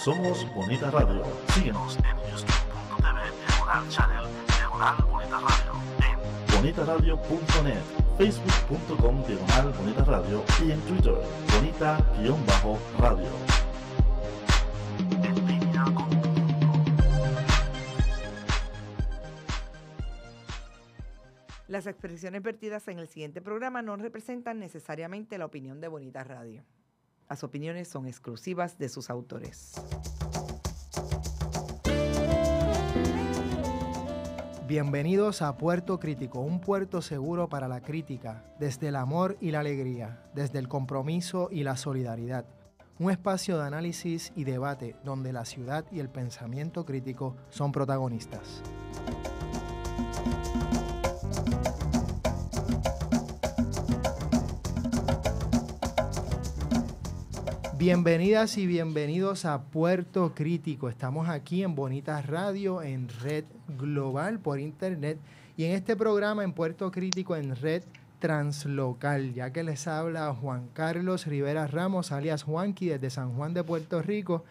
Somos Bonita Radio. Síguenos en youtube.tv Diagonal Channel Diagonal Bonita Radio, en bonitaradio.net, facebook.com Diagonal Bonita Radio y en Twitter Bonita-Radio. En línea con tu mundo. Las expresiones vertidas en el siguiente programa no representan necesariamente la opinión de Bonita Radio. Las opiniones son exclusivas de sus autores. Bienvenidos a Puerto Crítico, un puerto seguro para la crítica, desde el amor y la alegría, desde el compromiso y la solidaridad. Un espacio de análisis y debate donde la ciudad y el pensamiento crítico son protagonistas. Bienvenidas y bienvenidos a Puerto Crítico. Estamos aquí en Bonita Radio, en red global por internet y en este programa en Puerto Crítico en red translocal, ya que les habla Juan Carlos Rivera Ramos, alias Juanqui, desde San Juan de Puerto Rico,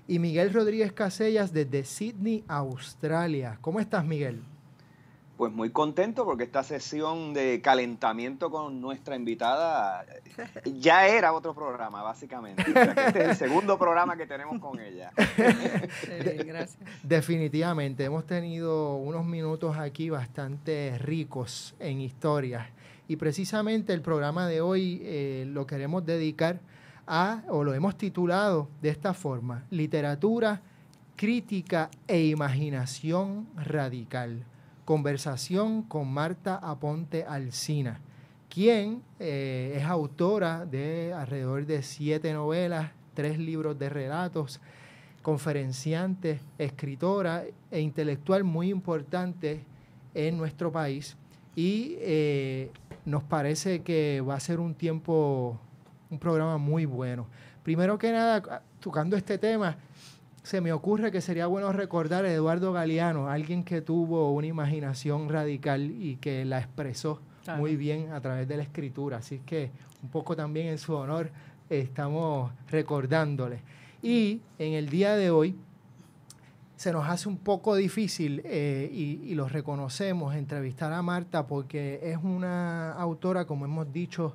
y Miguel Rodríguez Casellas desde Sydney, Australia. ¿Cómo estás, Miguel? Pues muy contento porque esta sesión de calentamiento con nuestra invitada ya era otro programa, básicamente. O sea, que este es el segundo programa que tenemos con ella. Gracias. Definitivamente, hemos tenido unos minutos aquí bastante ricos en historias. Y precisamente el programa de hoy lo queremos dedicar o lo hemos titulado de esta forma: Literatura, Crítica e Imaginación Radical. Conversación con Marta Aponte Alsina, quien es autora de alrededor de 7 novelas, 3 libros de relatos, conferenciante, escritora e intelectual muy importante en nuestro país. Y nos parece que va a ser un programa muy bueno. Primero que nada, tocando este tema, se me ocurre que sería bueno recordar a Eduardo Galeano, alguien que tuvo una imaginación radical y que la expresó muy bien a través de la escritura. Así que un poco también en su honor estamos recordándole. Y en el día de hoy se nos hace un poco difícil, y lo reconocemos, entrevistar a Marta porque es una autora, como hemos dicho,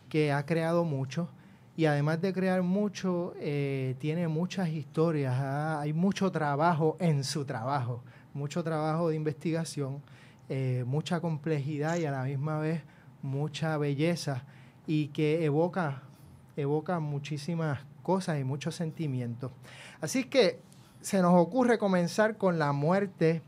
que ha creado mucho. Y además de crear mucho, tiene muchas historias. Hay mucho trabajo en su trabajo, mucho trabajo de investigación, mucha complejidad y a la misma vez mucha belleza, y que evoca muchísimas cosas y muchos sentimientos. Así que se nos ocurre comenzar con La muerte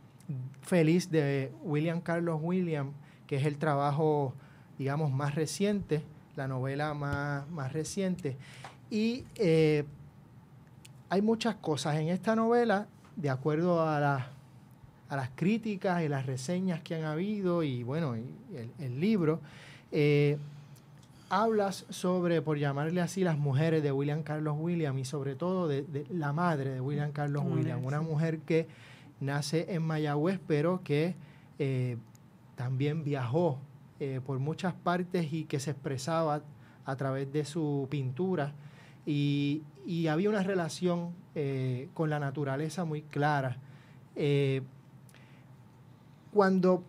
feliz de William Carlos Williams, que es el trabajo, digamos, más reciente, la novela más reciente. Y hay muchas cosas en esta novela, de acuerdo a las críticas y las reseñas que han habido, y bueno, el libro, hablas sobre, por llamarle así, las mujeres de William Carlos Williams, y sobre todo de la madre de William Carlos Williams, una mujer que nace en Mayagüez, pero que también viajó por muchas partes y que se expresaba a través de su pintura, y había una relación con la naturaleza muy clara. Cuando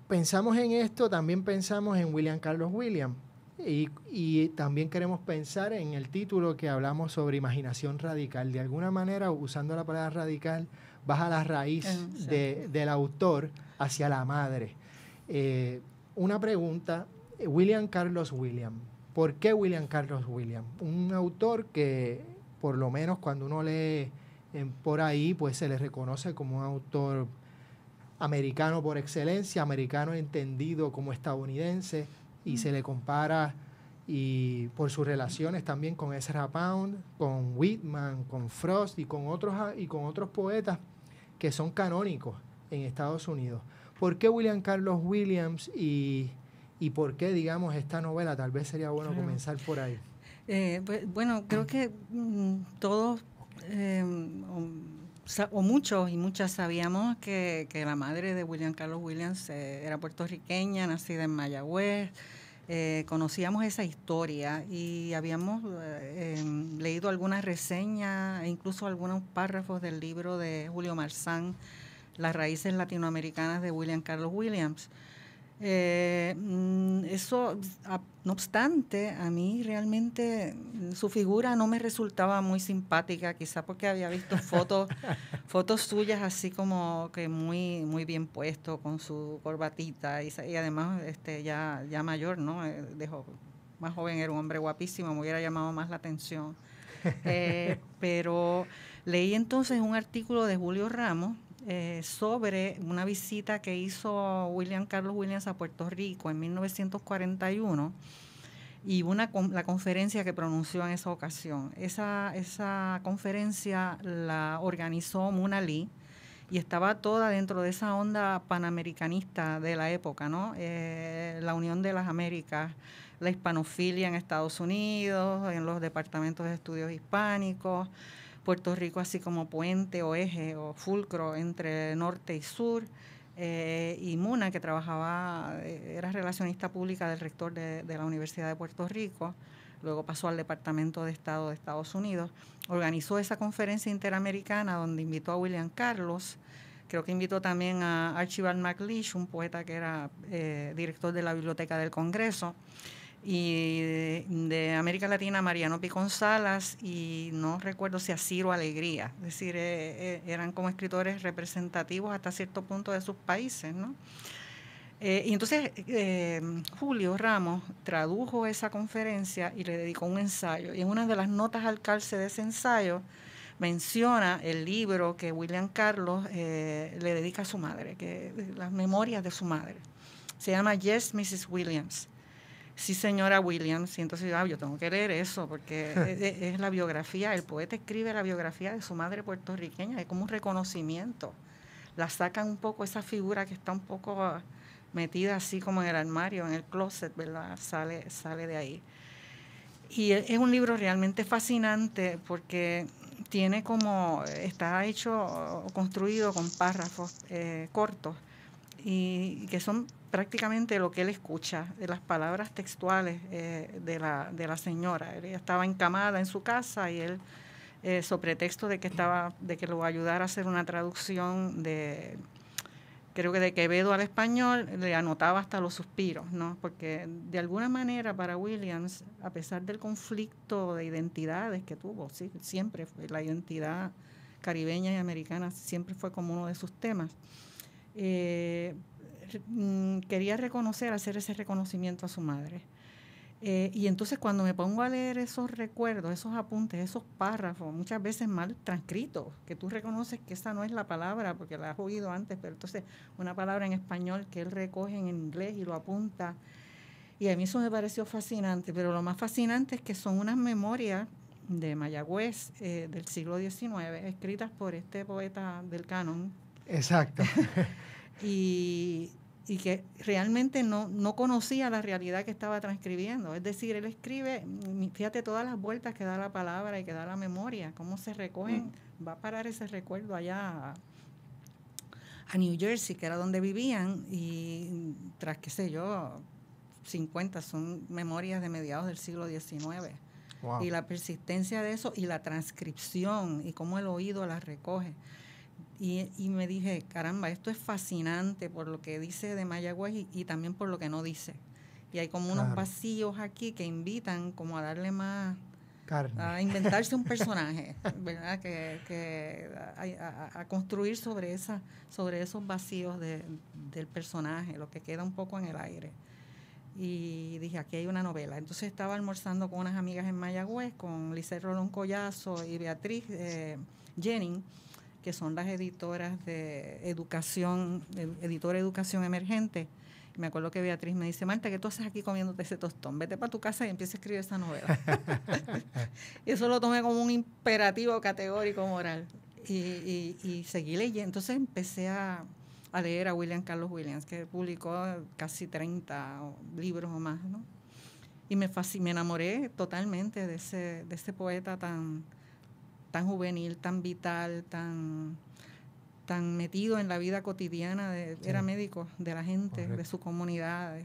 pensamos en esto, también pensamos en William Carlos Williams, y también queremos pensar en el título que hablamos sobre imaginación radical. De alguna manera, usando la palabra radical, vas a la raíz del autor hacia la madre. Una pregunta: William Carlos Williams. ¿Por qué William Carlos Williams? Un autor que, por lo menos cuando uno lee por ahí, pues se le reconoce como un autor americano por excelencia, americano entendido como estadounidense, y se le compara y por sus relaciones también con Ezra Pound, con Whitman, con Frost y con otros poetas que son canónicos en Estados Unidos. ¿Por qué William Carlos Williams y por qué, digamos, esta novela? Tal vez sería bueno comenzar por ahí. Bueno, creo que todos, o muchos y muchas, sabíamos que la madre de William Carlos Williams era puertorriqueña, nacida en Mayagüez, conocíamos esa historia y habíamos leído algunas reseñas e incluso algunos párrafos del libro de Julio Marzán, Las raíces latinoamericanas de William Carlos Williams. Eso, no obstante, a mí realmente su figura no me resultaba muy simpática, quizá porque había visto fotos suyas así como que muy bien puesto, con su corbatita y además ya mayor, ¿no? Más joven, era un hombre guapísimo, me hubiera llamado más la atención. Pero leí entonces un artículo de Julio Ramos sobre una visita que hizo William Carlos Williams a Puerto Rico en 1941 y la conferencia que pronunció en esa ocasión. Esa conferencia la organizó Muna Lee y estaba toda dentro de esa onda panamericanista de la época, ¿no? La Unión de las Américas, la hispanofilia en Estados Unidos, en los departamentos de estudios hispánicos, Puerto Rico así como puente o eje o fulcro entre norte y sur, y Muna, que era relacionista pública del rector de la Universidad de Puerto Rico, luego pasó al Departamento de Estado de Estados Unidos, organizó esa conferencia interamericana donde invitó a William Carlos, creo que invitó también a Archibald MacLeish, un poeta que era director de la Biblioteca del Congreso, y de América Latina Mariano Picón Salas y no recuerdo si a Ciro Alegría, es decir, eran como escritores representativos hasta cierto punto de sus países, ¿no? Y entonces Julio Ramos tradujo esa conferencia y le dedicó un ensayo, y en una de las notas al calce de ese ensayo menciona el libro que William Carlos le dedica a su madre, las memorias de su madre. Se llama Yes, Mrs. Williams. Sí, señora Williams. Y entonces yo tengo que leer eso porque es la biografía, el poeta escribe la biografía de su madre puertorriqueña, es como un reconocimiento. La sacan un poco, esa figura que está un poco metida así como en el armario, en el closet, ¿verdad? Sale de ahí. Y es un libro realmente fascinante porque está hecho, construido con párrafos cortos y que son prácticamente lo que él escucha, de las palabras textuales de la señora. Ella estaba encamada en su casa y él, sobre pretexto de que lo ayudara a hacer una traducción creo que de Quevedo al español, le anotaba hasta los suspiros, ¿no? Porque de alguna manera para Williams, a pesar del conflicto de identidades que tuvo, ¿sí? Siempre fue la identidad caribeña y americana, siempre fue como uno de sus temas. Quería hacer ese reconocimiento a su madre. Y entonces cuando me pongo a leer esos recuerdos, esos apuntes, esos párrafos, muchas veces mal transcritos, que tú reconoces que esa no es la palabra porque la has oído antes, pero entonces una palabra en español que él recoge en inglés y lo apunta. Y a mí eso me pareció fascinante, pero lo más fascinante es que son unas memorias de Mayagüez del siglo XIX, escritas por este poeta del canon. Exacto. Y que realmente no conocía la realidad que estaba transcribiendo. Es decir, él escribe, fíjate todas las vueltas que da la palabra y que da la memoria, cómo se recogen, va a parar ese recuerdo allá a New Jersey, que era donde vivían, y tras, qué sé yo, 50, son memorias de mediados del siglo XIX. Wow. Y la persistencia de eso y la transcripción y cómo el oído la recoge. Y me dije, caramba, esto es fascinante por lo que dice de Mayagüez y también por lo que no dice. Y hay como unos vacíos aquí que invitan como a darle más carne, a inventarse un personaje, ¿verdad? A construir sobre esos vacíos del personaje, lo que queda un poco en el aire. Y dije, aquí hay una novela. Entonces estaba almorzando con unas amigas en Mayagüez, con Lisette Rolón Collazo y Beatriz Jennings, que son las editoras de educación emergente. Y me acuerdo que Beatriz me dice, Marta, ¿qué tú haces aquí comiéndote ese tostón? Vete para tu casa y empieza a escribir esa novela. Y eso lo tomé como un imperativo categórico moral. Y seguí leyendo. Entonces empecé a leer a William Carlos Williams, que publicó casi 30 libros o más, ¿no? Y me enamoré totalmente de ese poeta tan juvenil, tan vital, tan metido en la vida cotidiana, era médico de la gente, de su comunidad,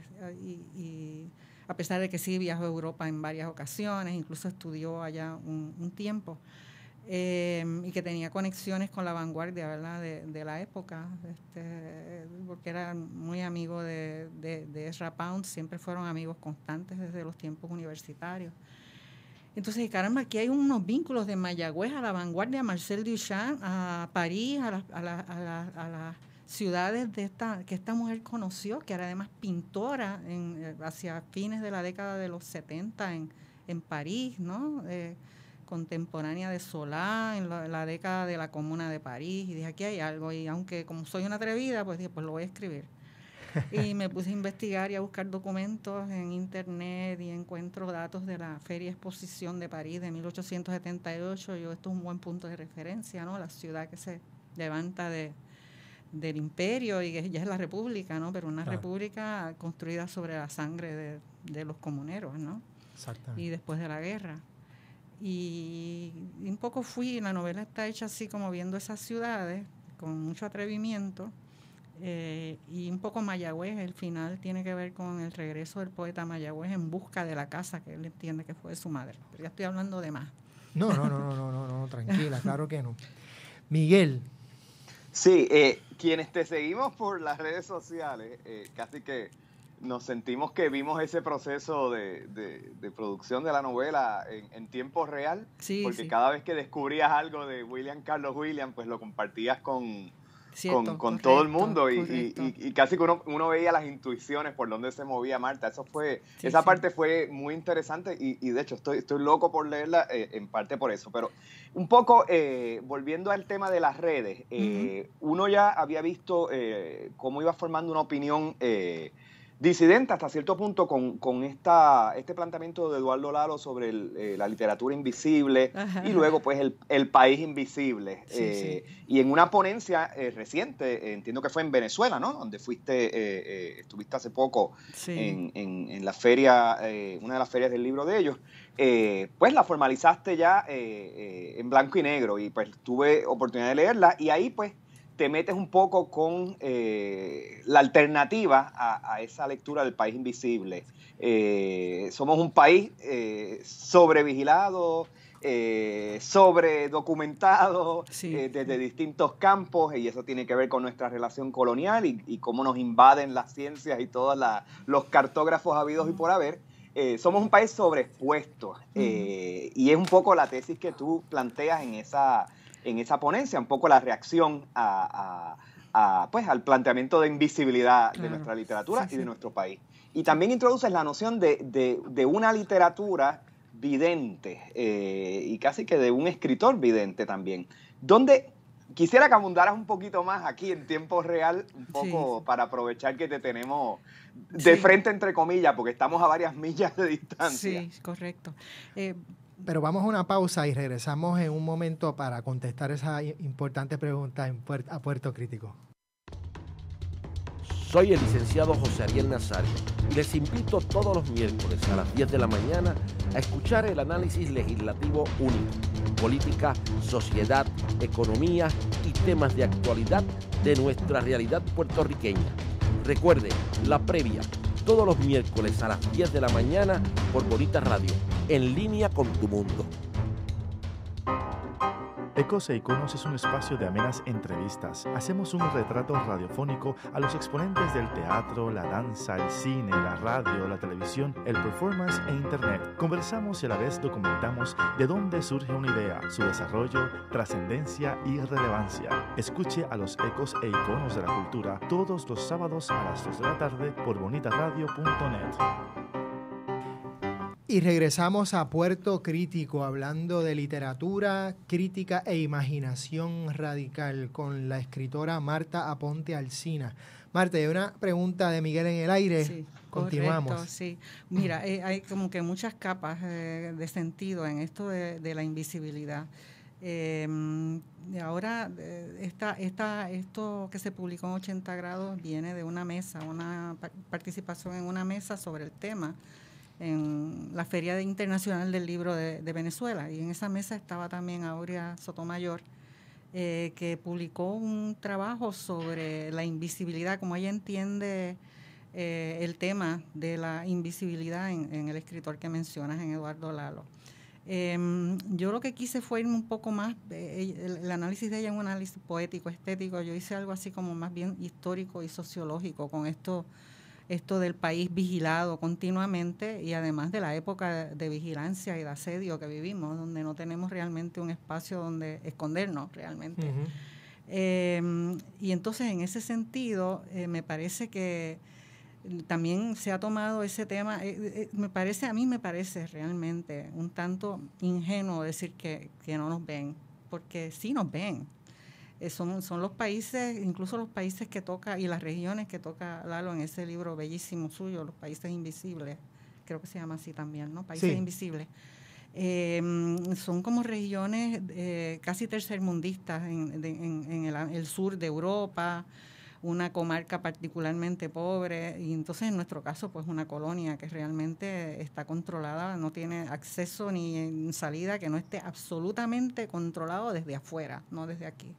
y a pesar de que sí viajó a Europa en varias ocasiones, incluso estudió allá un tiempo, y que tenía conexiones con la vanguardia, ¿verdad?, de la época, porque era muy amigo de Ezra Pound, siempre fueron amigos constantes desde los tiempos universitarios. Entonces, caramba, aquí hay unos vínculos de Mayagüez a la vanguardia, a Marcel Duchamp, a París, a las ciudades que esta mujer conoció, que era además pintora hacia fines de la década de los 70 en París, ¿no? Contemporánea de Solá, en la década de la Comuna de París, y dije, aquí hay algo, y aunque como soy una atrevida, pues dije, pues lo voy a escribir. Y me puse a investigar y a buscar documentos en internet y encuentro datos de la Feria Exposición de París de 1878. Esto es un buen punto de referencia, ¿no? La ciudad que se levanta del imperio y que ya es la república, ¿no? Pero una república construida sobre la sangre de los comuneros, ¿no? Exactamente. Y después de la guerra. Y un poco la novela está hecha así como viendo esas ciudades con mucho atrevimiento. Y un poco Mayagüez, el final tiene que ver con el regreso del poeta Mayagüez en busca de la casa que él entiende que fue de su madre. Pero ya estoy hablando de más. No, tranquila, claro que no. Miguel. Sí, quienes te seguimos por las redes sociales, casi que nos sentimos que vimos ese proceso de producción de la novela en tiempo real, sí, porque sí. Cada vez que descubrías algo de William Carlos Williams, pues lo compartías con correcto, todo el mundo y casi que uno veía las intuiciones por donde se movía Marta. Esa parte fue muy interesante y de hecho estoy loco por leerla, en parte por eso. Pero un poco volviendo al tema de las redes, uno ya había visto cómo iba formando una opinión disidente hasta cierto punto con este planteamiento de Eduardo Lalo sobre la literatura invisible. Ajá. Y luego pues el país invisible. Sí. Y en una ponencia reciente, entiendo que fue en Venezuela, ¿no? Donde estuviste hace poco en la feria, una de las ferias del libro de ellos. Pues la formalizaste ya en blanco y negro y pues tuve oportunidad de leerla y ahí pues te metes un poco con la alternativa a esa lectura del país invisible. Somos un país sobrevigilado, sobredocumentado desde distintos campos y eso tiene que ver con nuestra relación colonial y cómo nos invaden las ciencias y todos los cartógrafos habidos y por haber. Somos un país sobreexpuesto y es un poco la tesis que tú planteas en esa ponencia, un poco la reacción pues, al planteamiento de invisibilidad de nuestra literatura y de nuestro país. Y también introduces la noción de una literatura vidente y casi que de un escritor vidente también, donde quisiera que abundaras un poquito más aquí en tiempo real, un poco para aprovechar que te tenemos de frente, entre comillas, porque estamos a varias millas de distancia. Sí, correcto. Pero vamos a una pausa y regresamos en un momento para contestar esa importante pregunta a Puerto Crítico. Soy el licenciado José Ariel Nazario y les invito todos los miércoles a las 10 de la mañana a escuchar el análisis legislativo único, política, sociedad, economía y temas de actualidad de nuestra realidad puertorriqueña. Recuerde, La Previa, todos los miércoles a las 10 de la mañana por Bonita Radio, en línea con tu mundo. Ecos e Iconos es un espacio de amenas entrevistas. Hacemos un retrato radiofónico a los exponentes del teatro, la danza, el cine, la radio, la televisión, el performance e internet. Conversamos y a la vez documentamos de dónde surge una idea, su desarrollo, trascendencia y relevancia. Escuche a los Ecos e Iconos de la Cultura todos los sábados a las 2 de la tarde por bonitaradio.net. Y regresamos a Puerto Crítico, hablando de literatura, crítica e imaginación radical con la escritora Marta Aponte Alsina. Marta, hay una pregunta de Miguel en el aire. Sí, continuamos. Correcto, sí. Mira, hay como que muchas capas de sentido en esto de la invisibilidad. Ahora, esto que se publicó en 80 grados viene de una mesa, una participación en una mesa sobre el tema en la Feria Internacional del Libro de Venezuela. Y en esa mesa estaba también Aurea Sotomayor, que publicó un trabajo sobre la invisibilidad, como ella entiende el tema de la invisibilidad en el escritor que mencionas, en Eduardo Lalo. Yo lo que quise fue irme un poco más, el análisis de ella es un análisis poético, estético. Yo hice algo así como más bien histórico y sociológico con esto del país vigilado continuamente y además de la época de vigilancia y de asedio que vivimos, donde no tenemos realmente un espacio donde escondernos realmente. Uh-huh. Y entonces en ese sentido me parece que también se ha tomado ese tema, a mí me parece realmente un tanto ingenuo decir que no nos ven, porque sí nos ven. Son los países, incluso los países que toca y las regiones que toca Lalo en ese libro bellísimo suyo, Los Países Invisibles, creo que se llama así también, ¿no? Países Invisibles. Son como regiones casi tercermundistas en el sur de Europa, una comarca particularmente pobre, y entonces en nuestro caso pues una colonia que realmente está controlada, no tiene acceso ni salida que no esté absolutamente controlado desde afuera, no desde aquí.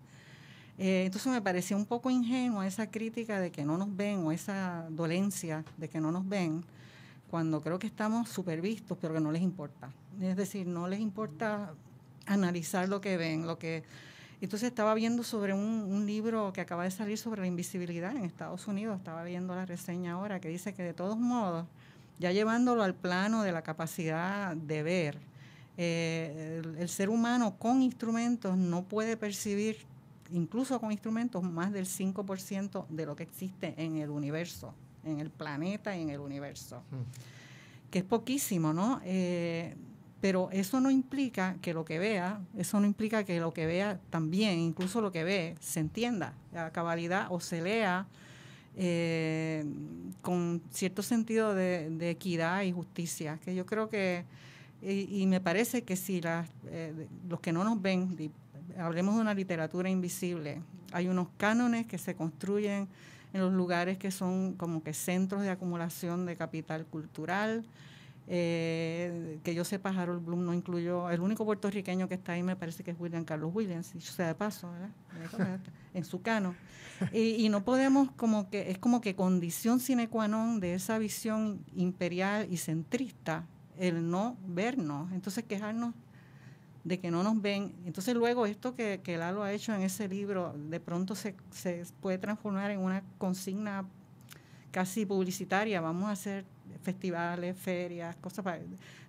Entonces me parecía un poco ingenua esa crítica de que no nos ven o esa dolencia de que no nos ven, cuando creo que estamos supervistos, pero que no les importa. Es decir, no les importa analizar lo que ven, Entonces estaba viendo sobre un libro que acaba de salir sobre la invisibilidad en Estados Unidos, estaba viendo la reseña ahora, que dice que de todos modos, ya llevándolo al plano de la capacidad de ver, el ser humano con instrumentos no puede percibir, incluso con instrumentos, más del 5% de lo que existe en el universo, en el planeta y en el universo, que es poquísimo, ¿no? Pero eso no implica que lo que vea, también, incluso lo que ve, se entienda a cabalidad o se lea con cierto sentido de equidad y justicia, que yo creo que, y me parece que si los que no nos ven, hablemos de una literatura invisible, hay unos cánones que se construyen en los lugares que son como que centros de acumulación de capital cultural. Que yo sepa, Harold Bloom no incluyó, el único puertorriqueño que está ahí me parece que es William Carlos Williams, dicho sea de paso, ¿verdad? En su canon. Y no podemos, es como que condición sine qua non de esa visión imperial y centrista, el no vernos, entonces quejarnos de que no nos ven. Entonces luego esto que Lalo ha hecho en ese libro, de pronto se puede transformar en una consigna casi publicitaria, vamos a hacer festivales, ferias, cosas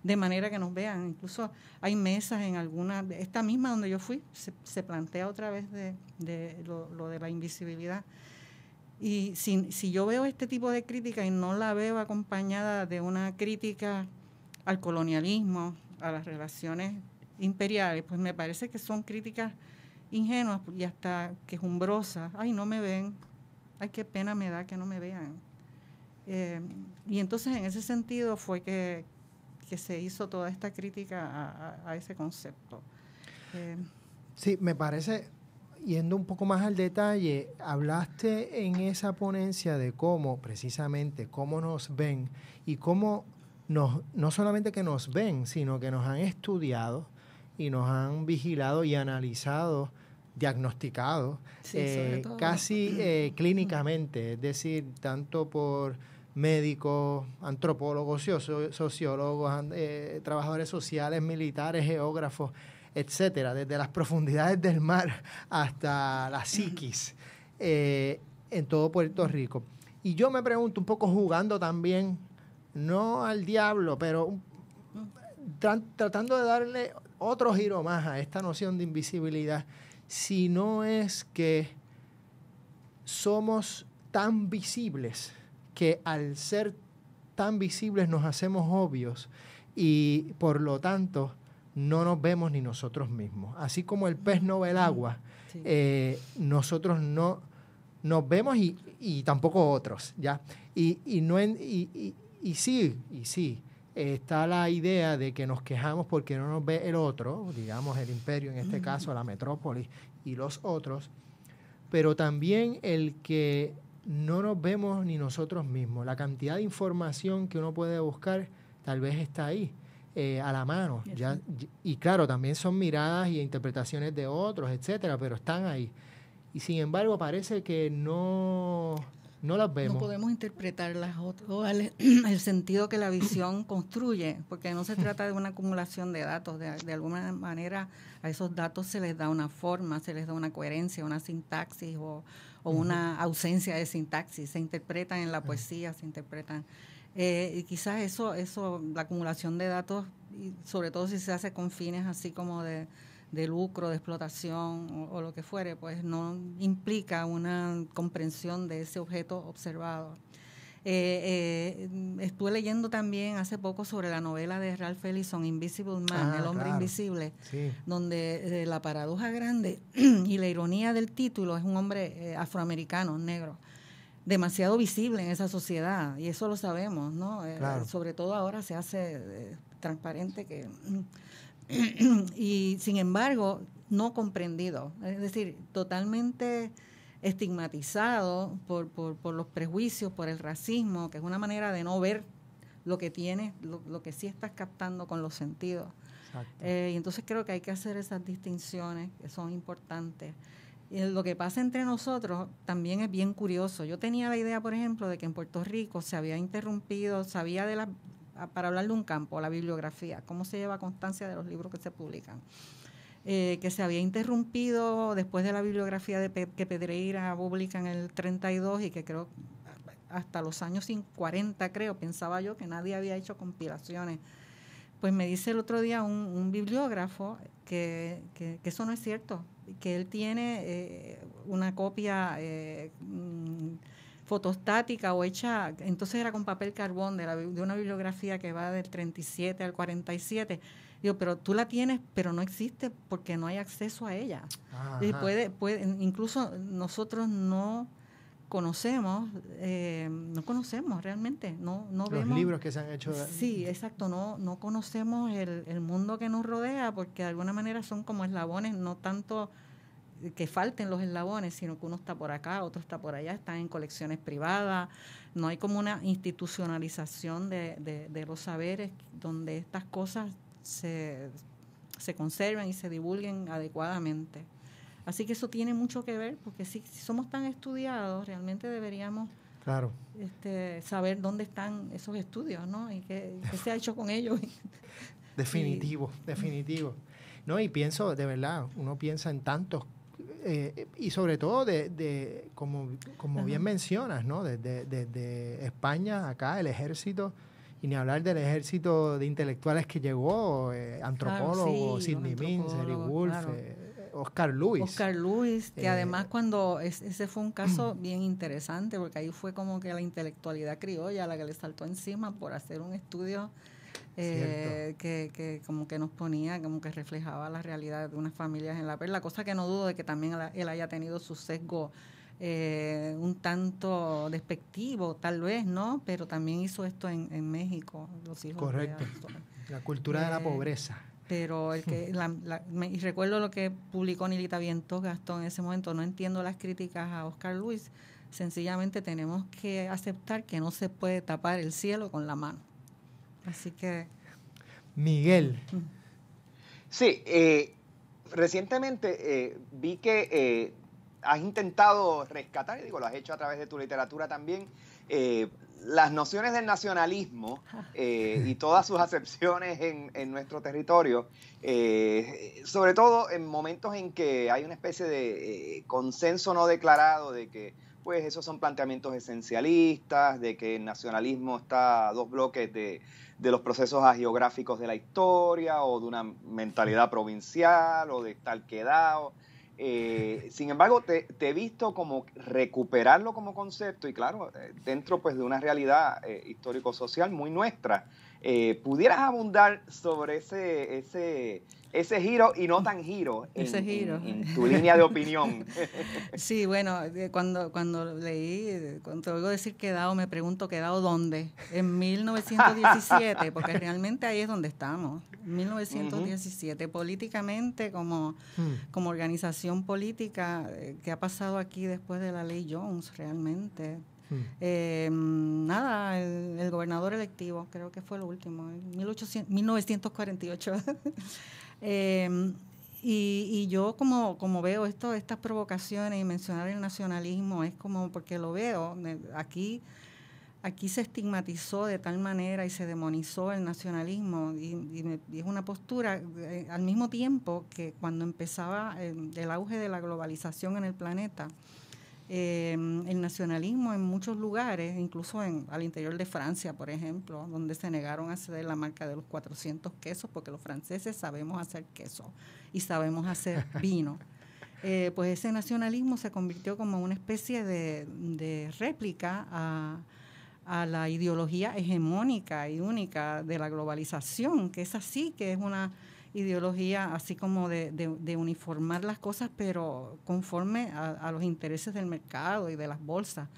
de manera que nos vean. Incluso hay mesas en alguna, esta misma donde yo fui, se plantea otra vez de lo de la invisibilidad. Y si yo veo este tipo de crítica y no la veo acompañada de una crítica al colonialismo, a las relaciones imperiales, pues me parece que son críticas ingenuas y hasta quejumbrosas. Ay, no me ven. Ay, qué pena me da que no me vean. Y entonces en ese sentido fue que se hizo toda esta crítica a ese concepto. Sí, me parece, yendo un poco más al detalle, hablaste en esa ponencia de cómo, precisamente, cómo nos ven y cómo no solamente que nos ven, sino que nos han estudiado y nos han vigilado y analizado, diagnosticado, casi clínicamente, es decir, tanto por médicos, antropólogos, sociólogos, trabajadores sociales, militares, geógrafos, etcétera, desde las profundidades del mar hasta la psiquis en todo Puerto Rico. Y yo me pregunto, un poco jugando también, no al diablo, pero tratando de darle otro giro más a esta noción de invisibilidad, si no es que somos tan visibles que al ser tan visibles nos hacemos obvios y por lo tanto no nos vemos ni nosotros mismos. Así como el pez no ve el agua, nosotros no nos vemos y tampoco otros, ¿ya? Y sí, está la idea de que nos quejamos porque no nos ve el otro, digamos el imperio, en este caso la metrópoli y los otros, pero también el que no nos vemos ni nosotros mismos. La cantidad de información que uno puede buscar tal vez está ahí, a la mano. ¿Ya? Y claro, también son miradas y interpretaciones de otros, etcétera, pero están ahí. Y sin embargo parece que no no las vemos. No podemos interpretarlas o el sentido que la visión construye, porque no se trata de una acumulación de datos. De alguna manera a esos datos se les da una forma, se les da una coherencia, una sintaxis o una ausencia de sintaxis. Se interpretan en la poesía, se interpretan. Y quizás eso, la acumulación de datos, y sobre todo si se hace con fines así como de lucro, de explotación o lo que fuere, pues no implica una comprensión de ese objeto observado. Estuve leyendo también hace poco sobre la novela de Ralph Ellison, Invisible Man, El hombre invisible, sí, donde la paradoja grande y la ironía del título es un hombre afroamericano, negro, demasiado visible en esa sociedad, y eso lo sabemos, ¿no? Claro. Sobre todo ahora se hace transparente que... y sin embargo no comprendido, es decir, totalmente estigmatizado por los prejuicios, por el racismo, que es una manera de no ver lo que tienes, lo que sí estás captando con los sentidos. Y entonces creo que hay que hacer esas distinciones que son importantes. Y lo que pasa entre nosotros también es bien curioso. Yo tenía la idea, por ejemplo, de que en Puerto Rico se había interrumpido, sabía de para hablar de un campo, la bibliografía, cómo se lleva constancia de los libros que se publican, que se había interrumpido después de la bibliografía que Pedreira publica en el 32 y que creo hasta los años 40, creo, pensaba yo que nadie había hecho compilaciones. Pues me dice el otro día un bibliógrafo que eso no es cierto, que él tiene una copia fotostática o hecha, entonces era con papel carbón de una bibliografía que va del 37 al 47. Digo, pero tú la tienes, pero no existe porque no hay acceso a ella. Y puede, incluso nosotros no conocemos realmente, no vemos los libros que se han hecho. Sí, exacto, no conocemos el mundo que nos rodea, porque de alguna manera son como eslabones, no tanto que falten los eslabones, sino que uno está por acá, otro está por allá, están en colecciones privadas, no hay como una institucionalización de los saberes donde estas cosas se conserven y se divulguen adecuadamente. Así que eso tiene mucho que ver, porque si somos tan estudiados, realmente deberíamos saber dónde están esos estudios, ¿no? Y qué se ha hecho con ellos. Definitivo. No, y pienso, de verdad, uno piensa en tantos, y sobre todo como bien mencionas, ¿no? Desde España, acá, el ejército, y ni hablar del ejército de intelectuales que llegó, antropólogos, Sidney Mintz, Eric Wolfe, Oscar Lewis, que además ese fue un caso bien interesante, porque ahí fue como que la intelectualidad criolla la que le saltó encima por hacer un estudio que como que nos ponía, como que reflejaba la realidad de unas familias en la perla, cosa que no dudo de que también él haya tenido su sesgo un tanto despectivo, tal vez, ¿no? Pero también hizo esto en México, los hijos. Correcto. La cultura de la pobreza. Pero y recuerdo lo que publicó Nilita Vientos Gastón en ese momento. No entiendo las críticas a Oscar Lewis. Sencillamente tenemos que aceptar que no se puede tapar el cielo con la mano. Así que... Miguel. Sí, recientemente vi que has intentado rescatar, y digo, lo has hecho a través de tu literatura también, las nociones del nacionalismo y todas sus acepciones en nuestro territorio, sobre todo en momentos en que hay una especie de consenso no declarado de que pues esos son planteamientos esencialistas, de que el nacionalismo está a dos bloques de los procesos hagiográficos de la historia, o de una mentalidad provincial, o de estar quedado. Sin embargo, te he visto como recuperarlo como concepto, y claro, dentro pues de una realidad histórico-social muy nuestra. ¿Pudieras abundar sobre ese giro y no tan giro en tu línea de opinión? Sí, bueno, cuando leí, cuando oigo decir quedado, me pregunto, ¿quedado dónde? En 1917, porque realmente ahí es donde estamos. 1917, políticamente, como organización política, ¿qué ha pasado aquí después de la ley Jones realmente? Nada, el gobernador electivo, creo que fue lo último, en 1948. Y yo como veo estas provocaciones y mencionar el nacionalismo es como porque lo veo, aquí se estigmatizó de tal manera y se demonizó el nacionalismo y es una postura al mismo tiempo que cuando empezaba el auge de la globalización en el planeta, el nacionalismo en muchos lugares, incluso al interior de Francia, por ejemplo, donde se negaron a ceder la marca de los 400 quesos porque los franceses sabemos hacer queso y sabemos hacer vino. Pues ese nacionalismo se convirtió como una especie de réplica a la ideología hegemónica y única de la globalización, que es así, que es una ideología así como de uniformar las cosas, pero conforme a los intereses del mercado y de las bolsas.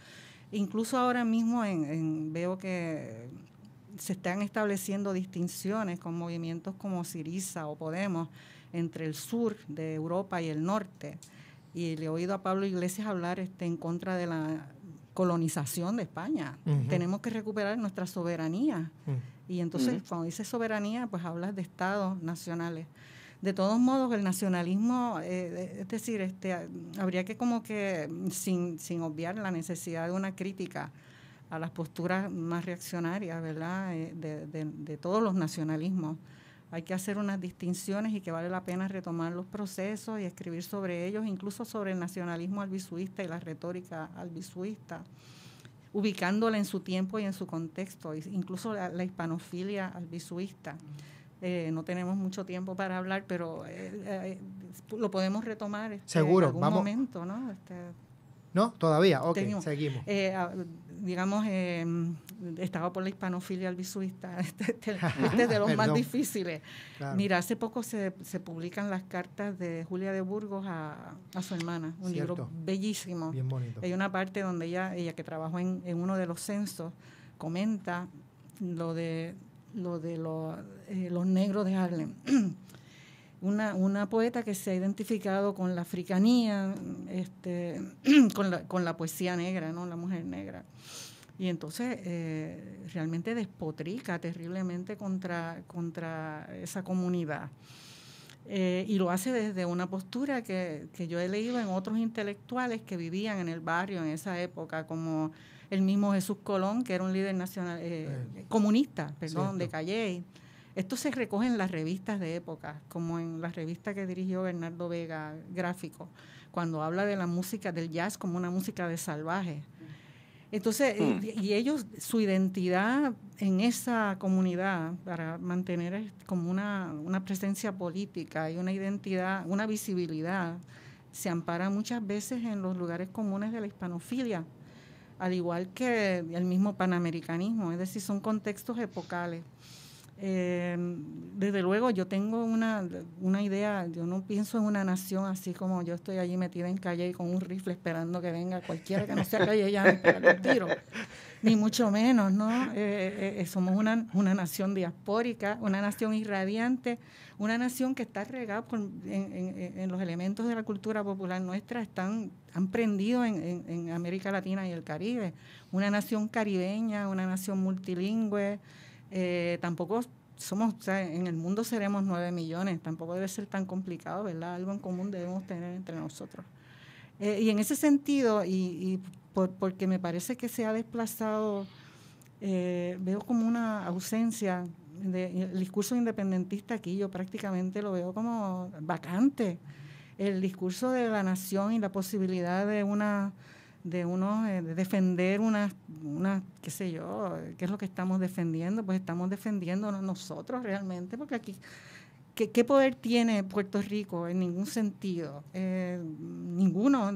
Incluso ahora mismo veo que se están estableciendo distinciones con movimientos como Syriza o Podemos entre el sur de Europa y el norte. Y le he oído a Pablo Iglesias hablar en contra de la colonización de España. Uh-huh. Tenemos que recuperar nuestra soberanía. Uh-huh. Y entonces, cuando dice soberanía, pues hablas de estados nacionales. De todos modos, el nacionalismo, es decir, habría que como que, sin obviar la necesidad de una crítica a las posturas más reaccionarias, ¿verdad?, de todos los nacionalismos. Hay que hacer unas distinciones y que vale la pena retomar los procesos y escribir sobre ellos, incluso sobre el nacionalismo albisuista y la retórica albisuista, ubicándola en su tiempo y en su contexto, incluso la hispanofilia albisuista. No tenemos mucho tiempo para hablar, pero lo podemos retomar seguro, en algún momento, ¿no? ¿No? ¿Todavía? Ok, seguimos. Digamos, estaba por la hispanofilia albisuista, este es de los más difíciles. Claro. Mira, hace poco se publican las cartas de Julia de Burgos a su hermana, un libro bellísimo. Bien bonito. Hay una parte donde ella que trabajó en uno de los censos, comenta lo de los negros de Harlem. Una poeta que se ha identificado con la africanía, con la poesía negra, ¿no?, la mujer negra. Y entonces realmente despotrica terriblemente contra esa comunidad. Y lo hace desde una postura que yo he leído en otros intelectuales que vivían en el barrio en esa época, como el mismo Jesús Colón, que era un líder nacional comunista, de Calley. Esto se recoge en las revistas de época, como en la revista que dirigió Bernardo Vega, Gráfico, cuando habla de la música del jazz como una música de salvaje. Entonces, y ellos, su identidad en esa comunidad, para mantener como una presencia política y una identidad, una visibilidad, se ampara muchas veces en los lugares comunes de la hispanofilia, al igual que el mismo panamericanismo, es decir, son contextos epocales. Desde luego yo tengo una idea, yo no pienso en una nación así como yo estoy allí metida en Calle con un rifle esperando que venga cualquiera que no sea Calle ya para los tiros, ni mucho menos, ¿no? Somos una nación diaspórica, una nación irradiante, una nación que está regada en los elementos de la cultura popular nuestra, han prendido en América Latina y el Caribe, una nación caribeña, una nación multilingüe. Tampoco somos, o sea, en el mundo seremos 9 millones, tampoco debe ser tan complicado, ¿verdad? Algo en común debemos tener entre nosotros. Y en ese sentido, porque me parece que se ha desplazado, veo como una ausencia del discurso independentista aquí, yo prácticamente lo veo como vacante. El discurso de la nación y la posibilidad de defender una qué sé yo, ¿qué es lo que estamos defendiendo? Pues estamos defendiéndonos nosotros realmente, porque aquí, ¿qué poder tiene Puerto Rico? En ningún sentido. Ninguno.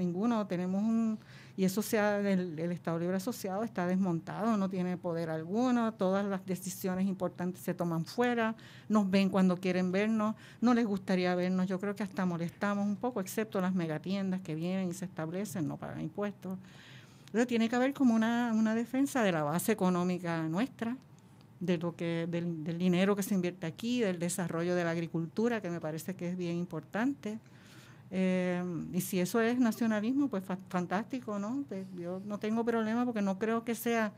Tenemos y eso el Estado Libre Asociado está desmontado, no tiene poder alguno, todas las decisiones importantes se toman fuera, nos ven cuando quieren vernos, no les gustaría vernos, yo creo que hasta molestamos un poco, excepto las megatiendas que vienen y se establecen, no pagan impuestos. Entonces tiene que haber como una defensa de la base económica nuestra, del dinero que se invierte aquí, del desarrollo de la agricultura, que me parece que es bien importante. Y si eso es nacionalismo, pues fantástico, ¿no? Yo no tengo problema porque no creo que sea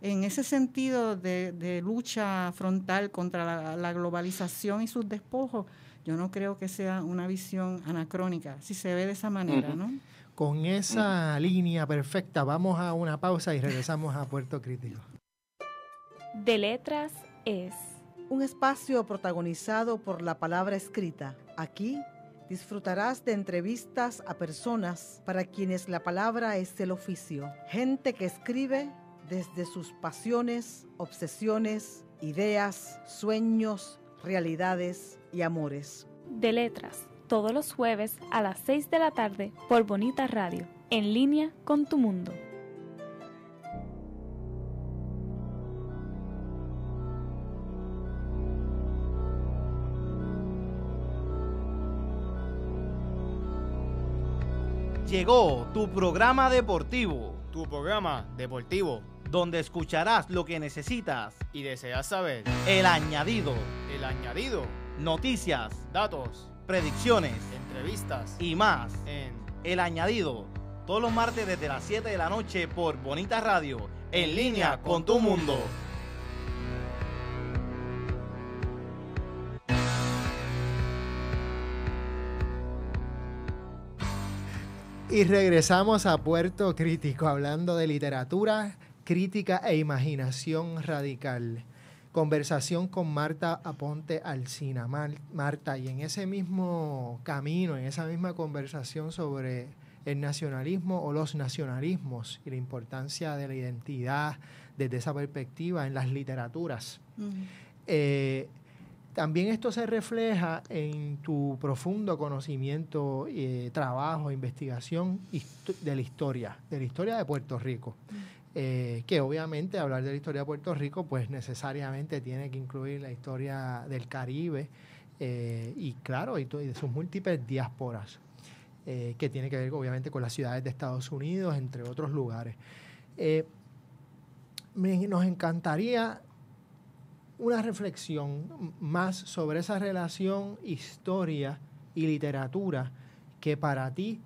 en ese sentido de lucha frontal contra la globalización y sus despojos. Yo no creo que sea una visión anacrónica, si se ve de esa manera, ¿no? Con esa línea perfecta, vamos a una pausa y regresamos a Puerto Crítico. De Letras es un espacio protagonizado por la palabra escrita. Aquí disfrutarás de entrevistas a personas para quienes la palabra es el oficio. Gente que escribe desde sus pasiones, obsesiones, ideas, sueños, realidades y amores. De Letras, todos los jueves a las 6 de la tarde por Bonita Radio, en línea con tu mundo. Llegó tu programa deportivo. Tu programa deportivo, donde escucharás lo que necesitas y deseas saber. El añadido. El añadido. Noticias, datos, predicciones, entrevistas y más en El Añadido. Todos los martes desde las 7 de la noche por Bonita Radio, en línea con tu mundo. Y regresamos a Puerto Crítico, hablando de literatura, crítica e imaginación radical. Conversación con Marta Aponte Alsina. Marta, y en ese mismo camino, en esa misma conversación sobre el nacionalismo o los nacionalismos y la importancia de la identidad desde esa perspectiva en las literaturas. También esto se refleja en tu profundo conocimiento, trabajo, investigación de la historia de Puerto Rico. Que obviamente hablar de la historia de Puerto Rico pues necesariamente tiene que incluir la historia del Caribe y claro, y de sus múltiples diásporas, que tiene que ver obviamente con las ciudades de Estados Unidos, entre otros lugares. Nos encantaría una reflexión más sobre esa relación historia y literatura que para ti,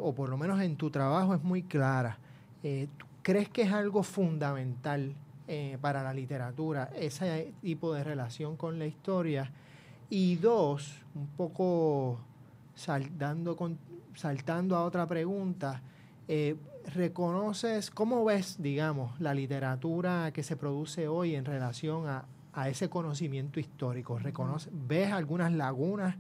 o por lo menos en tu trabajo, es muy clara. ¿Tú crees que es algo fundamental para la literatura, ese tipo de relación con la historia? Y dos, un poco saltando a otra pregunta, ¿reconoces, cómo ves, digamos, la literatura que se produce hoy en relación a ese conocimiento histórico? ¿Ves algunas lagunas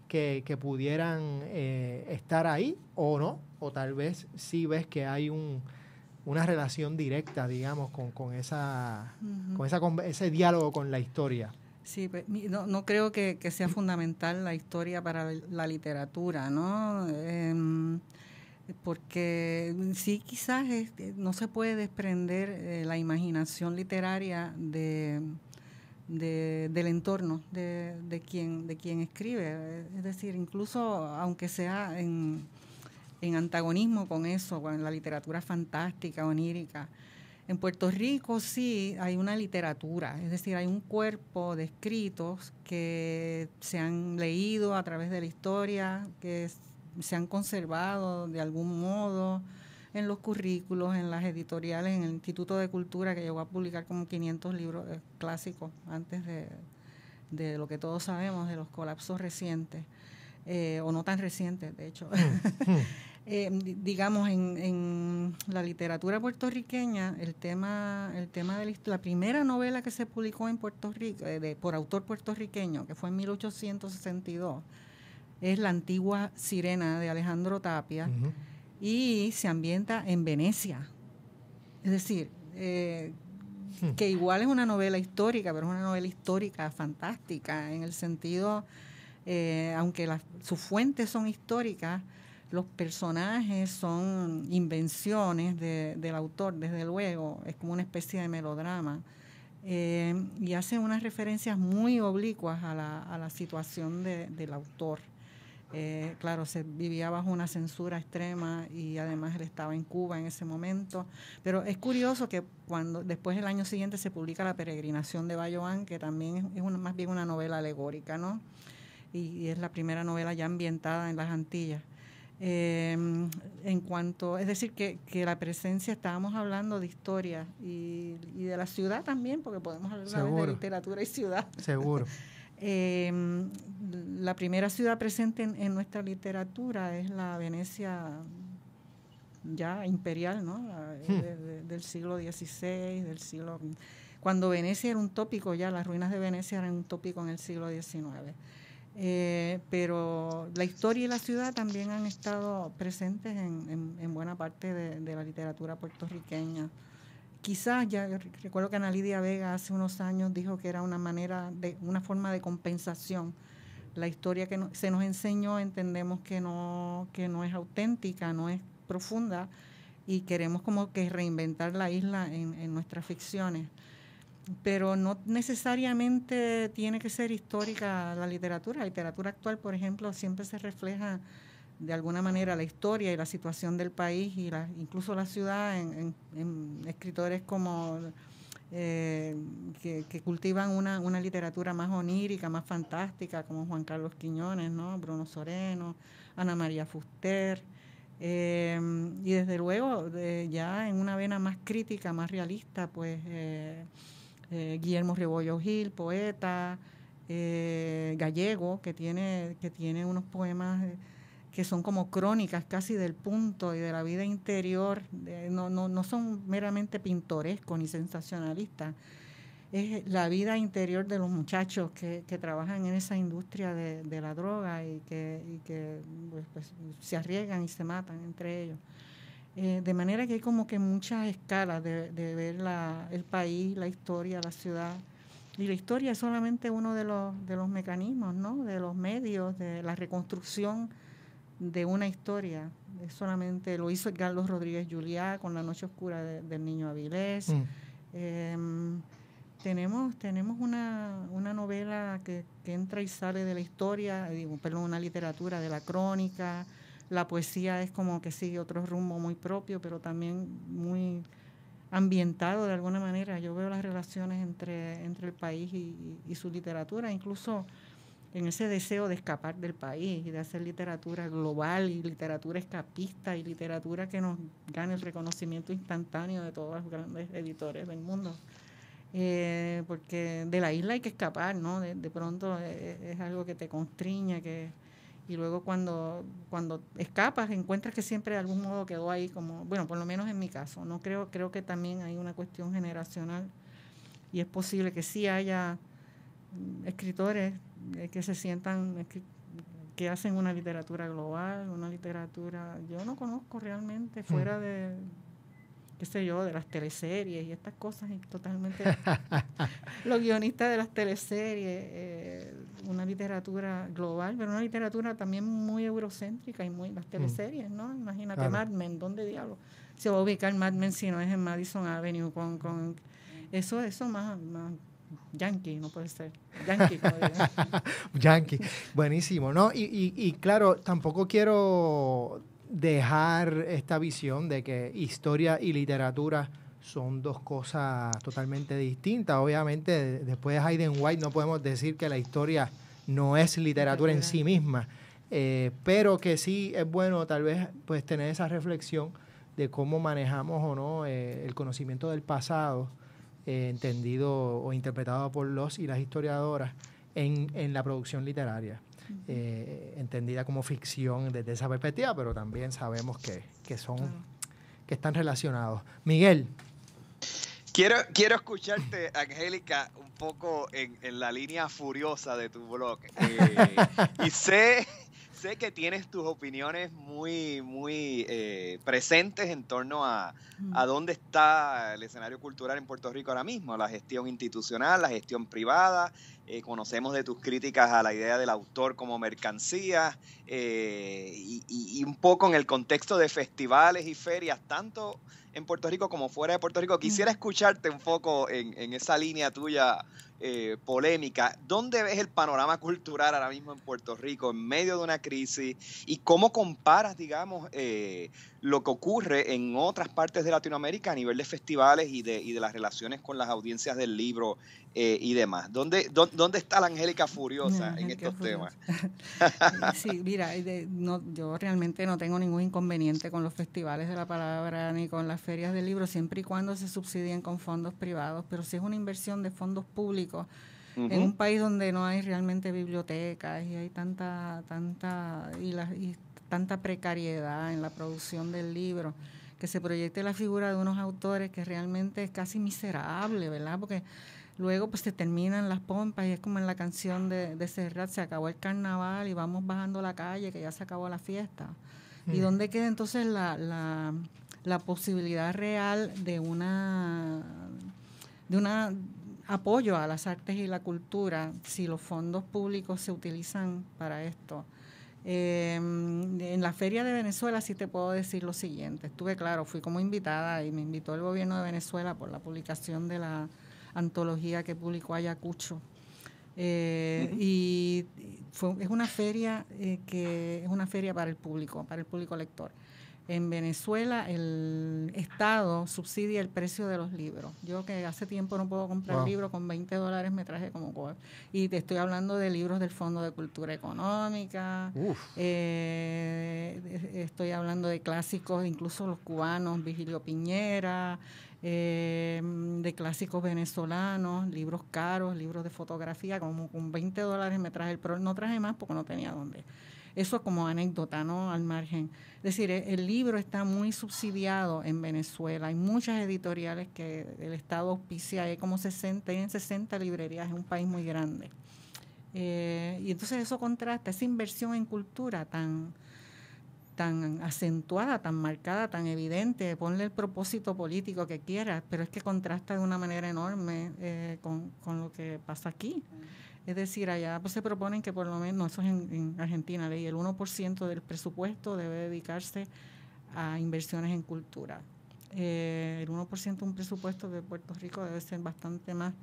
que pudieran estar ahí o no? O tal vez sí ves que hay una relación directa, digamos, con ese diálogo con la historia. Sí, pues, no creo que sea fundamental la historia para la literatura, ¿no? Porque sí, quizás no se puede desprender la imaginación literaria del entorno de quien escribe. Es decir, incluso aunque sea en antagonismo con eso, con la literatura fantástica, onírica, en Puerto Rico sí hay una literatura, es decir, hay un cuerpo de escritos que se han leído a través de la historia, que se han conservado de algún modo en los currículos, en las editoriales, en el Instituto de Cultura, que llegó a publicar como 500 libros clásicos antes de lo que todos sabemos de los colapsos recientes, o no tan recientes, de hecho. Digamos, en la literatura puertorriqueña, el tema de la primera novela que se publicó en Puerto Rico, por autor puertorriqueño, que fue en 1862, es La Antigua Sirena de Alejandro Tapia, y se ambienta en Venecia. Es decir, que igual es una novela histórica, pero es una novela histórica fantástica, en el sentido, aunque sus fuentes son históricas, los personajes son invenciones del autor, desde luego, es como una especie de melodrama. Y hace unas referencias muy oblicuas a la situación del autor. Claro, se vivía bajo una censura extrema y además él estaba en Cuba en ese momento. Pero es curioso que cuando después el año siguiente se publica La Peregrinación de Bayoán, que también es más bien una novela alegórica, ¿no? Y es la primera novela ya ambientada en las Antillas. En cuanto, es decir, que la presencia, estábamos hablando de historia y de la ciudad también, porque podemos hablar de literatura y ciudad. Seguro. La primera ciudad presente en nuestra literatura es la Venecia ya imperial, ¿no? Del siglo XVI, cuando Venecia era un tópico, ya las ruinas de Venecia eran un tópico en el siglo XIX. Pero la historia y la ciudad también han estado presentes en buena parte de la literatura puertorriqueña. Quizás, ya recuerdo que Ana Lidia Vega hace unos años dijo que era una forma de compensación. La historia que se nos enseñó entendemos que no es auténtica, no es profunda, y queremos como que reinventar la isla en nuestras ficciones. Pero no necesariamente tiene que ser histórica la literatura. La literatura actual, por ejemplo, siempre se refleja de alguna manera la historia y la situación del país y incluso la ciudad en escritores como que cultivan una literatura más onírica, más fantástica, como Juan Carlos Quiñones, ¿no? Bruno Soreno, Ana María Fuster, y desde luego ya en una vena más crítica, más realista, pues Guillermo Rebollo Gil, poeta, gallego, que tiene unos poemas que son como crónicas casi del punto y de la vida interior, no son meramente pintorescos ni sensacionalistas, es la vida interior de los muchachos que trabajan en esa industria de la droga y que pues, se arriesgan y se matan entre ellos. De manera que hay como que muchas escalas de ver el país, la historia, la ciudad. Y la historia es solamente uno de los mecanismos, ¿no? De los medios, de la reconstrucción de una historia. Es solamente lo hizo Carlos Rodríguez Juliá con La noche oscura del niño Avilés. Tenemos una novela que entra y sale de la historia, una literatura de la crónica. La poesía es como que sigue otro rumbo muy propio, pero también muy ambientado de alguna manera. Yo veo las relaciones entre el país y su literatura, incluso en ese deseo de escapar del país y de hacer literatura global y literatura escapista y literatura que nos gane el reconocimiento instantáneo de todos los grandes editores del mundo. Porque de la isla hay que escapar, ¿no? De pronto es algo que te constriña, y luego cuando escapas encuentras que siempre de algún modo quedó ahí, como, bueno, por lo menos en mi caso, no creo que también hay una cuestión generacional y es posible que sí haya escritores que se sientan, que hacen una literatura global, una literatura, yo no conozco realmente fuera de, qué sé yo, de las teleseries y estas cosas, y totalmente los guionistas de las teleseries, una literatura global, pero una literatura también muy eurocéntrica y muy, las teleseries, ¿no? Imagínate, claro. Mad Men, ¿dónde diablos se va a ubicar Mad Men si no es en Madison Avenue con eso más yankee, no puede ser yankee, como digan. Yankee, buenísimo, ¿no? Y claro, tampoco quiero dejar esta visión de que historia y literatura son dos cosas totalmente distintas. Obviamente, después de Hayden White no podemos decir que la historia no es literatura en sí misma, pero que sí es bueno tal vez pues tener esa reflexión de cómo manejamos o no el conocimiento del pasado, entendido o interpretado por los y las historiadoras en la producción literaria. Entendida como ficción desde esa perspectiva, pero también sabemos que están relacionados. Miguel. Quiero escucharte, Angélica, un poco en la línea furiosa de tu blog. Y sé que tienes tus opiniones muy presentes en torno a dónde está el escenario cultural en Puerto Rico ahora mismo, la gestión institucional, la gestión privada. Conocemos de tus críticas a la idea del autor como mercancía y un poco en el contexto de festivales y ferias, tanto en Puerto Rico como fuera de Puerto Rico. Quisiera escucharte un poco en esa línea tuya polémica. ¿Dónde ves el panorama cultural ahora mismo en Puerto Rico en medio de una crisis? ¿Y cómo comparas, digamos, lo que ocurre en otras partes de Latinoamérica a nivel de festivales y de las relaciones con las audiencias del libro y demás? ¿Dónde está la Angélica furiosa en estos temas? Sí, mira, yo realmente no tengo ningún inconveniente con los festivales de la palabra ni con las ferias del libro, siempre y cuando se subsidien con fondos privados, pero si es una inversión de fondos públicos, en un país donde no hay realmente bibliotecas y hay tanta precariedad en la producción del libro, que se proyecte la figura de unos autores que realmente es casi miserable, ¿verdad? Porque luego pues se terminan las pompas y es como en la canción de Serrat, se acabó el carnaval y vamos bajando la calle, que ya se acabó la fiesta. ¿Y dónde queda entonces la posibilidad real de una apoyo a las artes y la cultura si los fondos públicos se utilizan para esto? En la Feria de Venezuela sí te puedo decir lo siguiente. fui como invitada y me invitó el gobierno de Venezuela por la publicación de la antología que publicó Ayacucho. Y es una feria que es una feria para el público lector. En Venezuela el Estado subsidia el precio de los libros. Yo que hace tiempo no puedo comprar libros, con $20 me traje y te estoy hablando de libros del Fondo de Cultura Económica, estoy hablando de clásicos, incluso los cubanos, Vigilio Piñera, de clásicos venezolanos, libros caros, libros de fotografía, como con $20 me traje no traje más porque no tenía dónde. Eso como anécdota, ¿no? Al margen. Es decir, el libro está muy subsidiado en Venezuela. Hay muchas editoriales que el Estado auspicia, hay como 60 librerías, es un país muy grande. Y entonces eso contrasta, esa inversión en cultura tan acentuada, tan marcada, tan evidente, ponle el propósito político que quieras, pero es que contrasta de una manera enorme con lo que pasa aquí. Es decir, allá pues se proponen que por lo menos, eso es en Argentina, el 1% del presupuesto debe dedicarse a inversiones en cultura. El 1% de un presupuesto de Puerto Rico debe ser bastante más.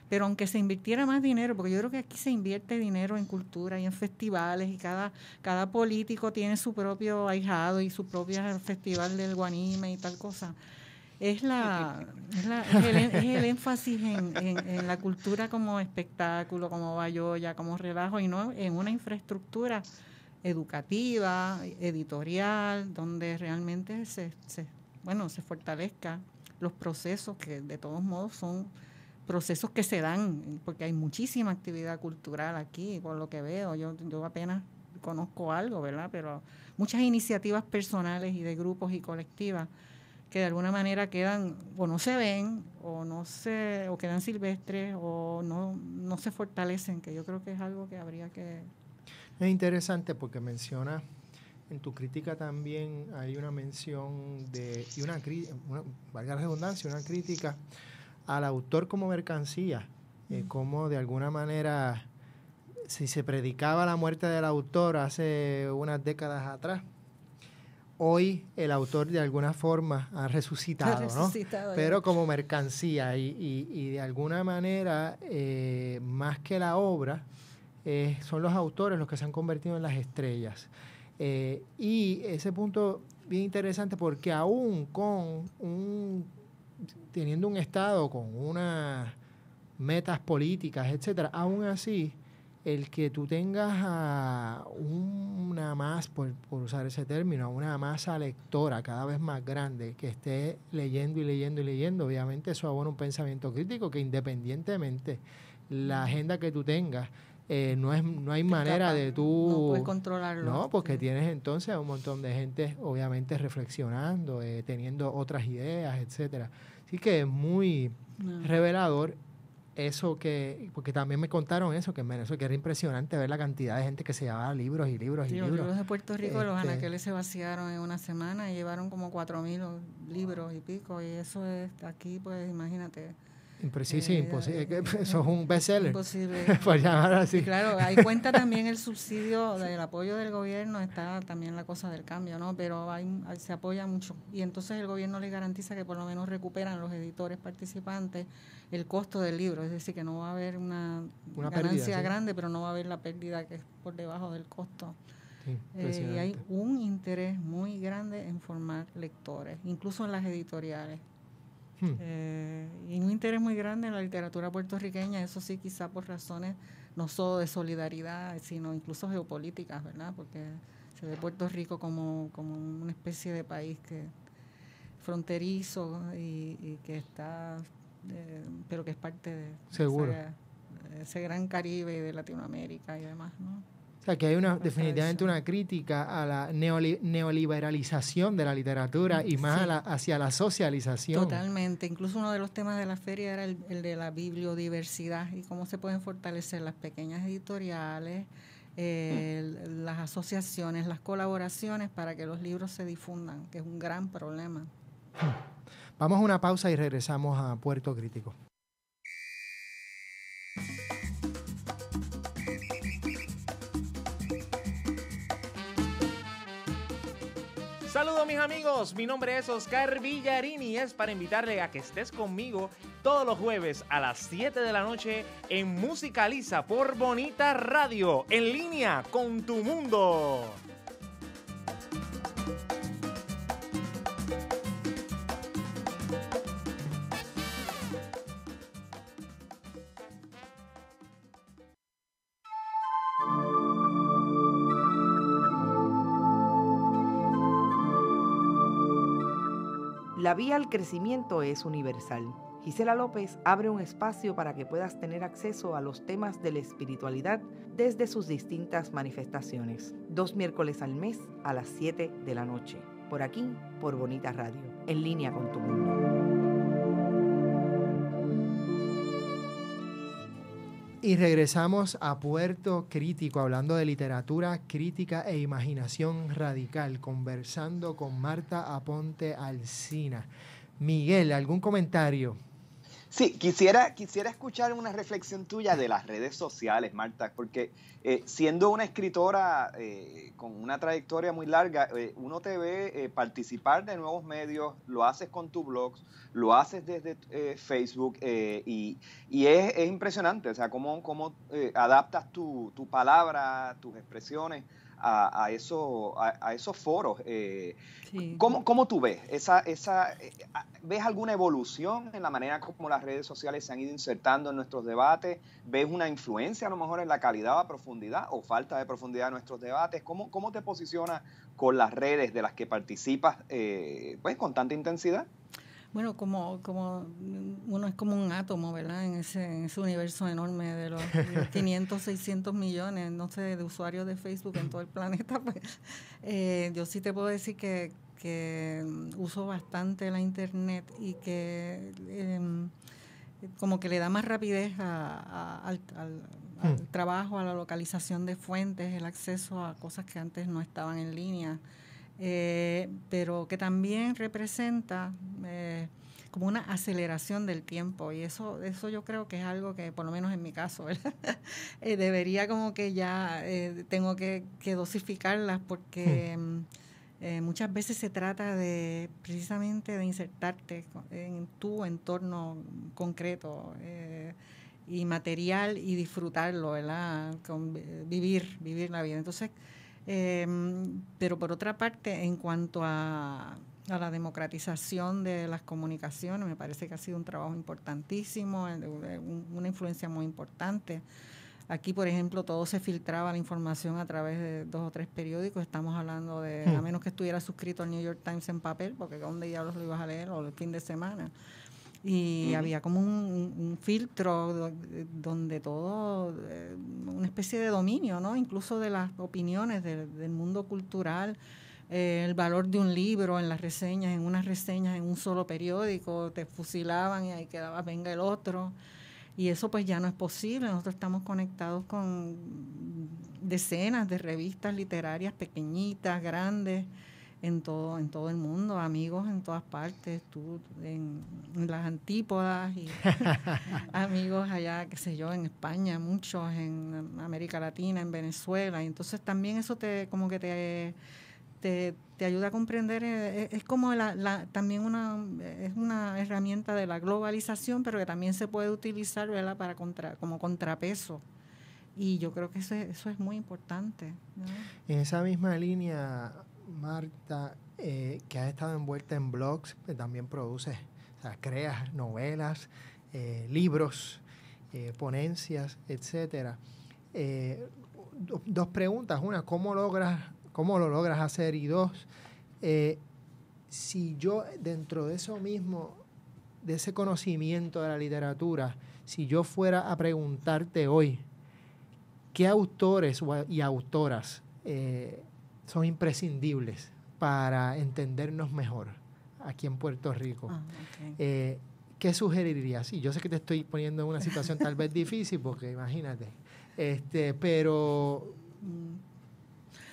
Pero aunque se invirtiera más dinero, porque yo creo que aquí se invierte dinero en cultura y en festivales, y cada político tiene su propio ahijado y su propio festival del Guanime y tal cosa. Es el énfasis en la cultura como espectáculo, como bayolla, como relajo, y no en una infraestructura educativa, editorial, donde realmente se fortalezca los procesos que de todos modos son procesos que se dan, porque hay muchísima actividad cultural aquí, por lo que veo. Yo apenas conozco algo, ¿verdad? Pero muchas iniciativas personales y de grupos y colectivas que de alguna manera quedan o no se ven o quedan silvestres o no se fortalecen, que yo creo que es algo que habría que... Es interesante porque menciona en tu crítica también hay una mención valga la redundancia, una crítica al autor como mercancía, como de alguna manera si se predicaba la muerte del autor hace unas décadas atrás, hoy el autor de alguna forma ha resucitado, ¿no? Pero como mercancía y de alguna manera, más que la obra, son los autores los que se han convertido en las estrellas. Y ese punto bien interesante porque aún teniendo un Estado con unas metas políticas, etcétera, aún así el que tú tengas a una más, por usar ese término, una masa lectora cada vez más grande que esté leyendo y leyendo y leyendo, obviamente eso abona un pensamiento crítico que independientemente la agenda que tú tengas, no hay manera de tú... No puedes controlarlo. No, porque tienes entonces a un montón de gente obviamente reflexionando, teniendo otras ideas, etcétera. Así que es muy revelador eso porque también me contaron eso, que en Venezuela, que era impresionante ver la cantidad de gente que se llevaba libros y libros y libros. Los libros de Puerto Rico, los anaqueles se vaciaron en una semana y llevaron como 4,000 libros y pico, y eso es aquí, pues imagínate. Imposible. Eso es un bestseller. Imposible. Por llamar así. Y claro, ahí cuenta también el subsidio del apoyo del gobierno, está también la cosa del cambio, ¿no? Pero se apoya mucho. Y entonces el gobierno le garantiza que por lo menos recuperan los editores participantes el costo del libro. Es decir, que no va a haber una ganancia pérdida, grande, pero no va a haber la pérdida que es por debajo del costo. Sí, y hay un interés muy grande en formar lectores, incluso en las editoriales. Y un interés muy grande en la literatura puertorriqueña, eso sí, quizá por razones no solo de solidaridad, sino incluso geopolíticas, ¿verdad? Porque se ve Puerto Rico como una especie de país que fronterizo y que está, pero que es parte de seguro. ese gran Caribe de Latinoamérica y demás, ¿no? O sea, que hay definitivamente una crítica a la neoliberalización de la literatura y más hacia la socialización. Totalmente. Incluso uno de los temas de la feria era el de la bibliodiversidad y cómo se pueden fortalecer las pequeñas editoriales, las asociaciones, las colaboraciones para que los libros se difundan, que es un gran problema. Vamos a una pausa y regresamos a Puerto Crítico. Saludos mis amigos, mi nombre es Oscar Villarini y es para invitarle a que estés conmigo todos los jueves a las 7 de la noche en Musicaliza por Bonita Radio, en línea con tu mundo. La vía al crecimiento es universal. Gisela López abre un espacio para que puedas tener acceso a los temas de la espiritualidad desde sus distintas manifestaciones. 2 miércoles al mes a las 7 de la noche. Por aquí, por Bonita Radio, en línea con tu mundo. Y regresamos a Puerto Crítico, hablando de literatura crítica e imaginación radical, conversando con Marta Aponte Alsina. Miguel, ¿algún comentario? Sí, quisiera escuchar una reflexión tuya de las redes sociales, Marta, porque siendo una escritora con una trayectoria muy larga, uno te ve participar de nuevos medios, lo haces con tu blog, lo haces desde Facebook y es impresionante, o sea, cómo adaptas tu palabra, tus expresiones a esos foros. Sí. ¿Cómo tú ves? ¿Ves alguna evolución en la manera como las redes sociales se han ido insertando en nuestros debates? ¿Ves una influencia a lo mejor en la calidad o profundidad o falta de profundidad de nuestros debates? ¿Cómo te posicionas con las redes de las que participas pues con tanta intensidad? Bueno, como uno es como un átomo, ¿verdad? En ese universo enorme de los 500, 600 millones, no sé, de usuarios de Facebook en todo el planeta, pues yo sí te puedo decir que uso bastante la internet y que como que le da más rapidez al trabajo, a la localización de fuentes, el acceso a cosas que antes no estaban en línea. Pero que también representa como una aceleración del tiempo y eso yo creo que es algo que por lo menos en mi caso ¿verdad? Debería como que ya tengo que dosificarlas porque muchas veces se trata de precisamente de insertarte en tu entorno concreto y material y disfrutarlo, ¿verdad? Vivir la vida. Entonces pero por otra parte, en cuanto a la democratización de las comunicaciones, me parece que ha sido un trabajo importantísimo, una influencia muy importante. Aquí, por ejemplo, todo se filtraba la información a través de 2 o 3 periódicos. Estamos hablando de, a menos que estuviera suscrito al New York Times en papel, porque ¿dónde diablos lo ibas a leer? O el fin de semana. Y había como un filtro donde todo, una especie de dominio, ¿no? Incluso de las opiniones del mundo cultural, el valor de un libro en las reseñas, en unas reseñas en un solo periódico, te fusilaban y ahí quedaba, venga el otro. Y eso pues ya no es posible. Nosotros estamos conectados con decenas de revistas literarias pequeñitas, grandes, en todo el mundo, amigos en todas partes, tú en las antípodas y amigos allá, qué sé yo, en España, muchos en América Latina, en Venezuela, y entonces también eso te ayuda a comprender, es como también es una herramienta de la globalización, pero que también se puede utilizar, ¿verdad?, para como contrapeso. Y yo creo que eso es muy importante, ¿no? En esa misma línea, Marta, que has estado envuelta en blogs, también produces, o sea, creas novelas, libros, ponencias, etcétera. 2 preguntas. Una, ¿cómo lo logras hacer? Y 2, si yo dentro de eso mismo, de ese conocimiento de la literatura, Si yo fuera a preguntarte hoy, ¿qué autores y autoras son imprescindibles para entendernos mejor aquí en Puerto Rico? ¿Qué sugerirías? Y yo sé que te estoy poniendo en una situación tal vez difícil, porque imagínate, pero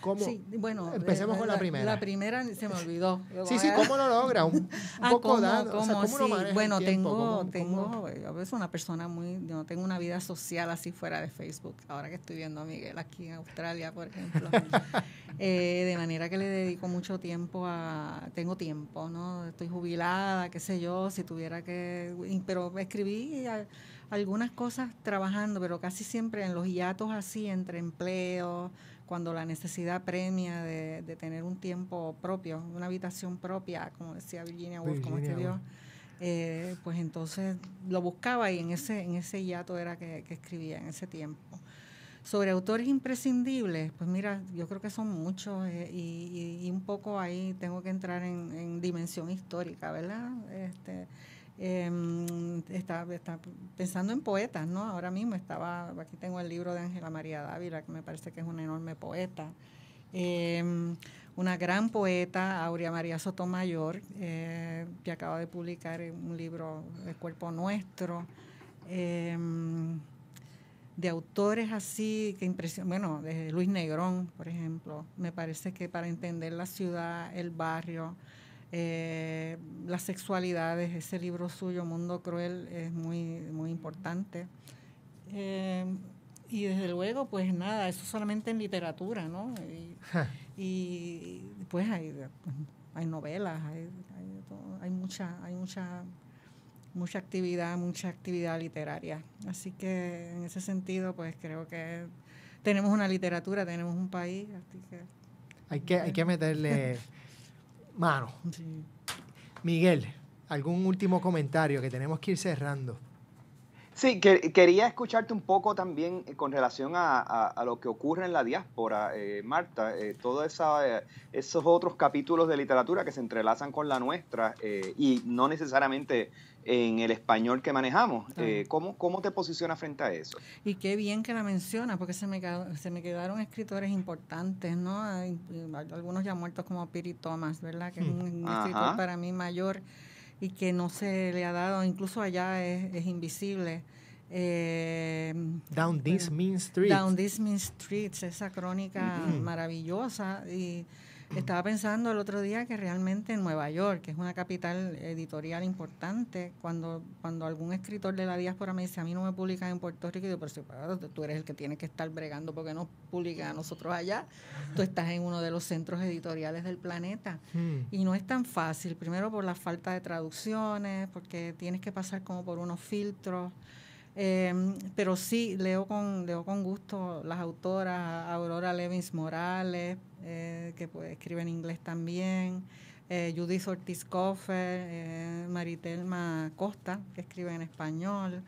¿cómo? Sí, bueno, empecemos con la primera. La primera se me olvidó. Sí, ¿cómo lo logra? Un poco dado. O sea, ¿cómo lo maneja bueno, el tiempo? tengo a veces una persona yo no tengo una vida social así fuera de Facebook. Ahora que estoy viendo a Miguel aquí en Australia, por ejemplo. De manera que le dedico mucho tiempo tengo tiempo, ¿no? Estoy jubilada, qué sé yo, si tuviera que... Pero escribí algunas cosas trabajando, pero casi siempre en los hiatos así, entre empleos, cuando la necesidad premia de tener un tiempo propio, una habitación propia, como decía Virginia Woolf, como escribió, pues entonces lo buscaba y en ese hiato era que escribía en ese tiempo. Sobre autores imprescindibles, pues mira, yo creo que son muchos y un poco ahí tengo que entrar en dimensión histórica, ¿verdad? Está pensando en poetas, ¿no? Ahora mismo aquí tengo el libro de Ángela María Dávila, que me parece que es una enorme poeta. Una gran poeta, Aurea María Sotomayor, que acaba de publicar un libro, El Cuerpo Nuestro. De autores así que impresionan, bueno, de Luis Negrón, por ejemplo, me parece que para entender la ciudad, el barrio, las sexualidades, ese libro suyo, Mundo Cruel, es muy, muy importante. Y desde luego, pues nada, eso solamente en literatura, ¿no? Y pues hay novelas, hay mucha actividad literaria. Así que en ese sentido, pues creo que tenemos una literatura, tenemos un país. Así que hay que meterle mano. Sí. Miguel, ¿algún último comentario que tenemos que ir cerrando? Sí, quería escucharte un poco también con relación a lo que ocurre en la diáspora, Marta, todos esos otros capítulos de literatura que se entrelazan con la nuestra y no necesariamente en el español que manejamos. ¿Cómo te posicionas frente a eso? Y qué bien que la mencionas, porque se me quedaron escritores importantes, ¿no? Hay algunos ya muertos como Piri Thomas, ¿verdad? Que es un escritor para mí mayor y que no se le ha dado, incluso allá es invisible. Down This Mean Streets. Down This Mean Streets, esa crónica maravillosa. Y estaba pensando el otro día que realmente en Nueva York, que es una capital editorial importante, cuando algún escritor de la diáspora me dice, a mí no me publican en Puerto Rico, y yo, pero tú eres el que tiene que estar bregando porque nos publican a nosotros allá. Tú estás en uno de los centros editoriales del planeta. Y no es tan fácil, primero por la falta de traducciones, porque tienes que pasar como por unos filtros. Pero sí, leo con gusto las autoras, Aurora Levins Morales, que escribe en inglés también, Judith Ortiz Coffer, Maritelma Costa, que escribe en español.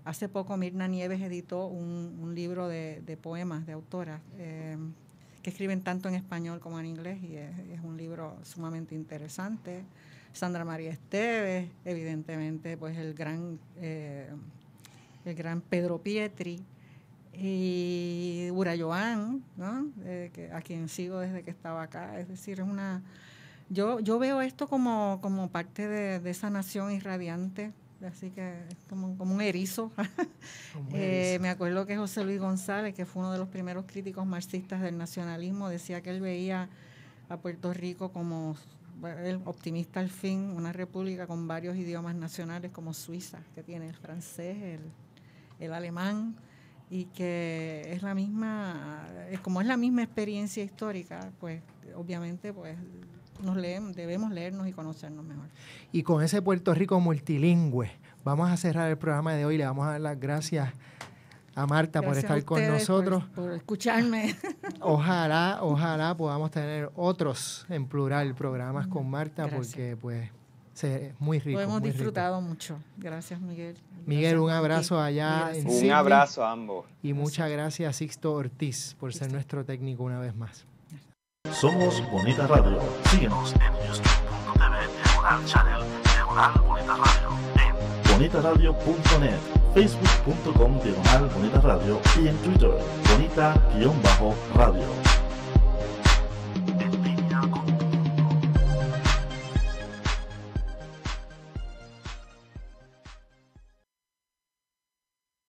Hace poco Mirna Nieves editó un libro de poemas de autoras que escriben tanto en español como en inglés, y es un libro sumamente interesante. Sandra María Esteves, evidentemente, pues el gran Pedro Pietri, y Ura Joan, ¿no? A quien sigo desde que estaba acá. Es decir, yo veo esto como parte de esa nación irradiante, así que es como un erizo. Me acuerdo que José Luis González, que fue uno de los primeros críticos marxistas del nacionalismo, decía que él veía a Puerto Rico como el optimista al fin, una república con varios idiomas nacionales como Suiza, que tiene el francés, el alemán, y que es la misma, como es la misma experiencia histórica, pues obviamente pues debemos leernos y conocernos mejor. Y con ese Puerto Rico multilingüe, vamos a cerrar el programa de hoy. Le vamos a dar las gracias a Marta por estar con nosotros. Por escucharme. Ojalá podamos tener otros, en plural, programas con Marta, gracias. Porque pues es muy rico. Lo hemos muy disfrutado rico. mucho. Gracias, Miguel. Miguel, un abrazo allá en Sydney. Un abrazo a ambos. Y muchas gracias a Sixto Ortiz por ser nuestro técnico una vez más. Somos Bonita Radio. Síguenos en youtube.tv/Diagonal Channel Diagonal Bonita Radio, en bonitaradio.net, facebook.com/Bonita Radio y en Twitter, Bonita-Radio.